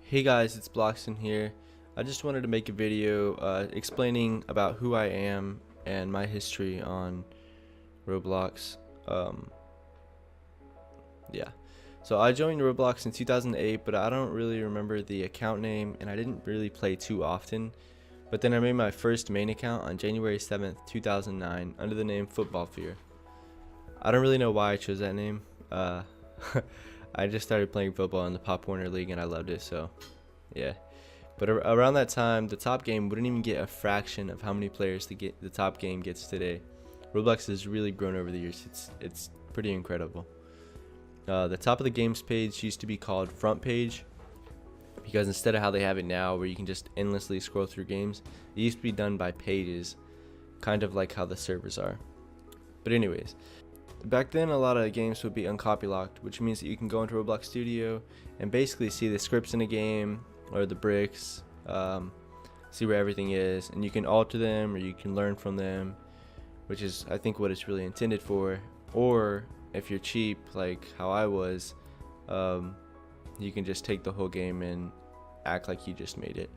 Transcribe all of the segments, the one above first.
Hey guys, it's Bloxtun here. I just wanted to make a video explaining about who I am and my history on Roblox. Um, yeah. So I joined Roblox in 2008, but I don't really remember the account name and I didn't really play too often. But then I made my first main account on January 7th, 2009 under the name Football Fear. I don't really know why I chose that name. I just started playing football in the Pop Warner League and I loved it, so yeah. But around that time, the top game wouldn't even get a fraction of how many players the top game gets today. Roblox has really grown over the years. It's pretty incredible. The top of the games page used to be called front page because instead of how they have it now where you can just endlessly scroll through games, it used to be done by pages, kind of like how the servers are. But anyways, back then a lot of games would be uncopylocked, which means that you can go into Roblox Studio and basically see the scripts in a game or the bricks, see where everything is, and you can alter them or you can learn from them, which is I think what it's really intended for. Or if you're cheap like how I was, you can just take the whole game and act like you just made it.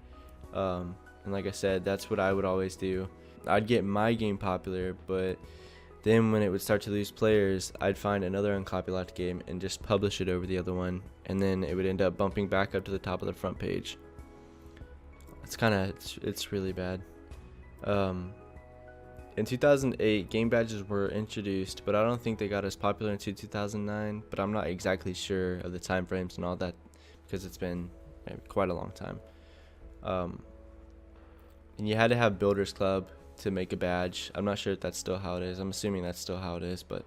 And like I said, that's what I would always do. I'd get my game popular, but then when it would start to lose players, I'd find another uncopylocked game and just publish it over the other one, and then it would end up bumping back up to the top of the front page. It's really bad. In 2008, game badges were introduced, but I don't think they got as popular until 2009, but I'm not exactly sure of the time frames and all that because it's been quite a long time. And you had to have Builders Club to make a badge. I'm not sure if that's still how it is. I'm assuming that's still how it is, but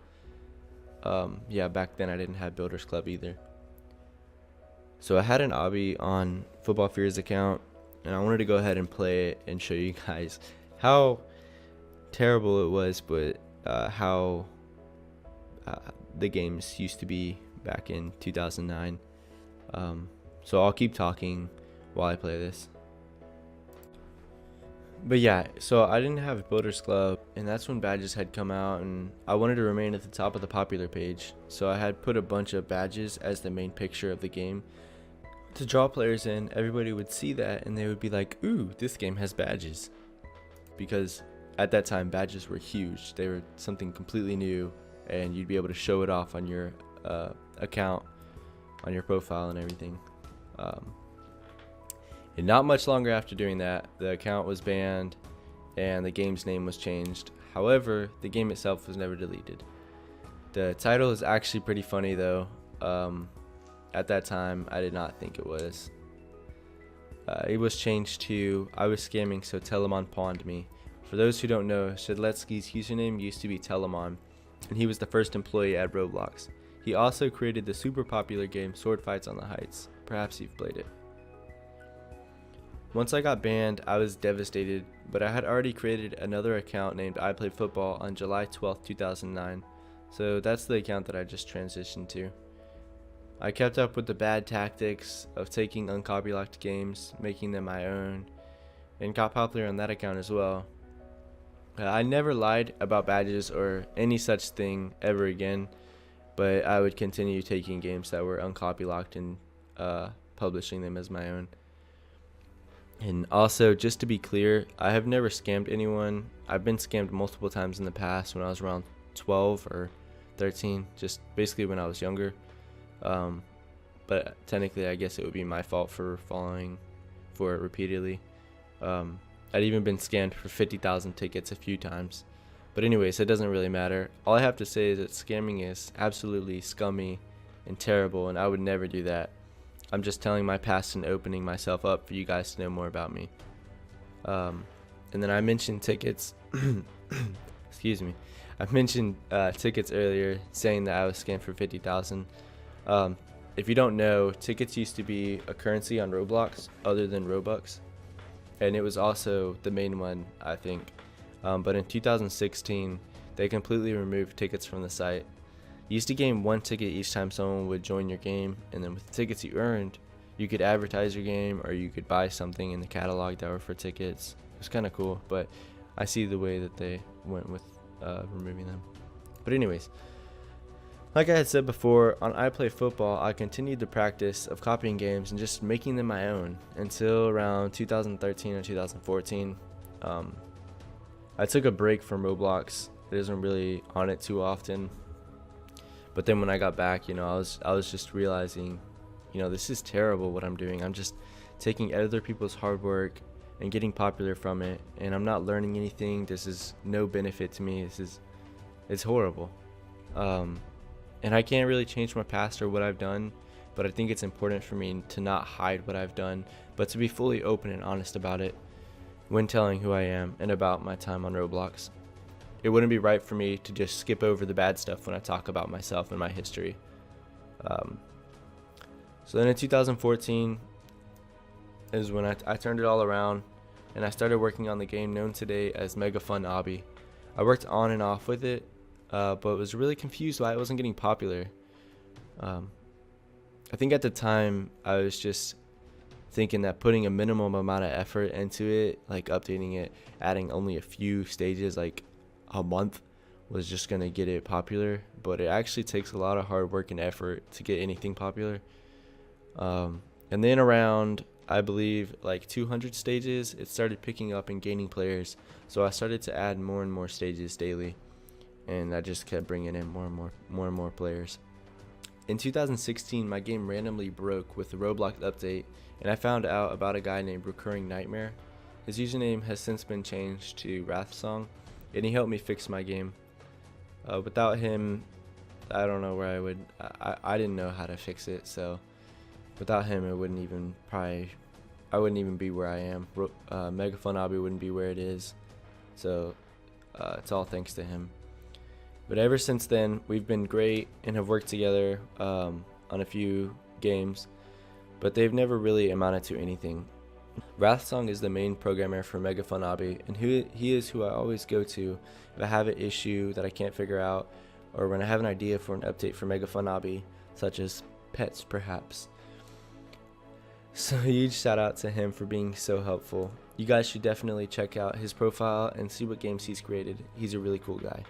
yeah, back then I didn't have Builders Club either. So I had an obby on Football Fear's account, and I wanted to go ahead and play it and show you guys how terrible it was, but how the games used to be back in 2009. So I'll keep talking while I play this. But yeah, so I didn't have Builders Club, and that's when badges had come out, and I wanted to remain at the top of the popular page. So I had put a bunch of badges as the main picture of the game. To draw players in, everybody would see that, and they would be like, ooh, this game has badges. Because at that time, badges were huge. They were something completely new, and you'd be able to show it off on your account, on your profile and everything. And not much longer after doing that, the account was banned and the game's name was changed. However, the game itself was never deleted. The title is actually pretty funny though. At that time, I did not think it was. It was changed to I was scamming, so Telemon pawned me. For those who don't know, Shedletsky's username used to be Telemon, and he was the first employee at Roblox. He also created the super popular game Sword Fights on the Heights. Perhaps you've played it. Once I got banned, I was devastated, but I had already created another account named I Play Football on July 12th, 2009, so that's the account that I just transitioned to. I kept up with the bad tactics of taking uncopylocked games, making them my own, and got popular on that account as well. I never lied about badges or any such thing ever again, but I would continue taking games that were uncopylocked and publishing them as my own. And also, just to be clear, I have never scammed anyone. I've been scammed multiple times in the past when I was around 12 or 13, just basically when I was younger. But technically, I guess it would be my fault for falling for it repeatedly. I'd even been scammed for 50,000 tickets a few times. But anyways, it doesn't really matter. All I have to say is that scamming is absolutely scummy and terrible, and I would never do that. I'm just telling my past and opening myself up for you guys to know more about me. And then I mentioned tickets. Excuse me. I mentioned tickets earlier, saying that I was scammed for 50,000. If you don't know, tickets used to be a currency on Roblox other than Robux, and it was also the main one, I think. But in 2016, they completely removed tickets from the site. You used to gain one ticket each time someone would join your game, and then with the tickets you earned, you could advertise your game or you could buy something in the catalog that were for tickets. It was kind of cool, but I see the way that they went with removing them. But anyways, Like I had said before, on I Play Football, I continued the practice of copying games and just making them my own until around 2013 or 2014. I took a break from Roblox. I wasn't really on it too often. But then when I got back, I was just realizing, this is terrible what I'm doing. I'm just taking other people's hard work and getting popular from it, and I'm not learning anything. This is no benefit to me. It's horrible. And I can't really change my past or what I've done, but I think it's important for me to not hide what I've done, but to be fully open and honest about it when telling who I am and about my time on Roblox. It wouldn't be right for me to just skip over the bad stuff when I talk about myself and my history. So then in 2014 is when I turned it all around, and I started working on the game known today as Mega Fun Obby. I worked on and off with it, but was really confused why it wasn't getting popular. I think at the time I was just thinking that putting a minimum amount of effort into it, like updating it, adding only a few stages like a month, was just gonna get it popular. But it actually takes a lot of hard work and effort to get anything popular. And then around, I believe, like 200 stages, it started picking up and gaining players. So I started to add more and more stages daily, and I just kept bringing in more and more players. In 2016, my game randomly broke with the Roblox update, and I found out about a guy named Recurring Nightmare. His username has since been changed to Wrathsong, and he helped me fix my game. Without him, I don't know where I would. I didn't know how to fix it, so without him, it wouldn't even I wouldn't even be where I am. Mega Fun Obby wouldn't be where it is. So it's all thanks to him. But ever since then, we've been great and have worked together on a few games, but they've never really amounted to anything. Wrathsong is the main programmer for Mega Fun Obby, and he is who I always go to if I have an issue that I can't figure out, or when I have an idea for an update for Mega Fun Obby, such as pets perhaps. So huge shout out to him for being so helpful. You guys should definitely check out his profile and see what games he's created. He's a really cool guy.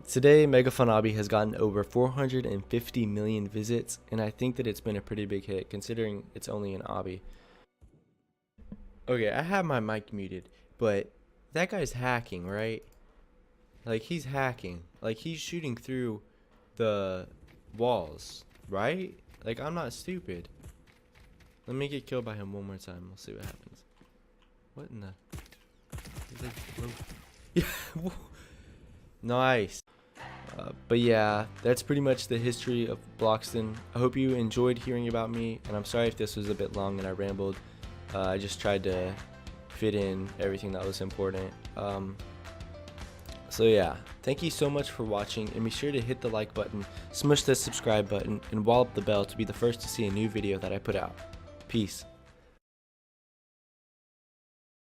Today, Mega Fun Obby has gotten over 450 million visits, and I think that it's been a pretty big hit considering it's only an obby. Okay, I have my mic muted, but that guy's hacking, right? Like, he's hacking. Like, he's shooting through the walls, right? Like, I'm not stupid. Let me get killed by him one more time. We'll see what happens. What in the... Yeah. Nice. But yeah, that's pretty much the history of Bloxtun. I hope you enjoyed hearing about me, and I'm sorry if this was a bit long and I rambled. I just tried to fit in everything that was important. So yeah, thank you so much for watching, and be sure to hit the like button, smush the subscribe button, and wallop the bell to be the first to see a new video that I put out. Peace.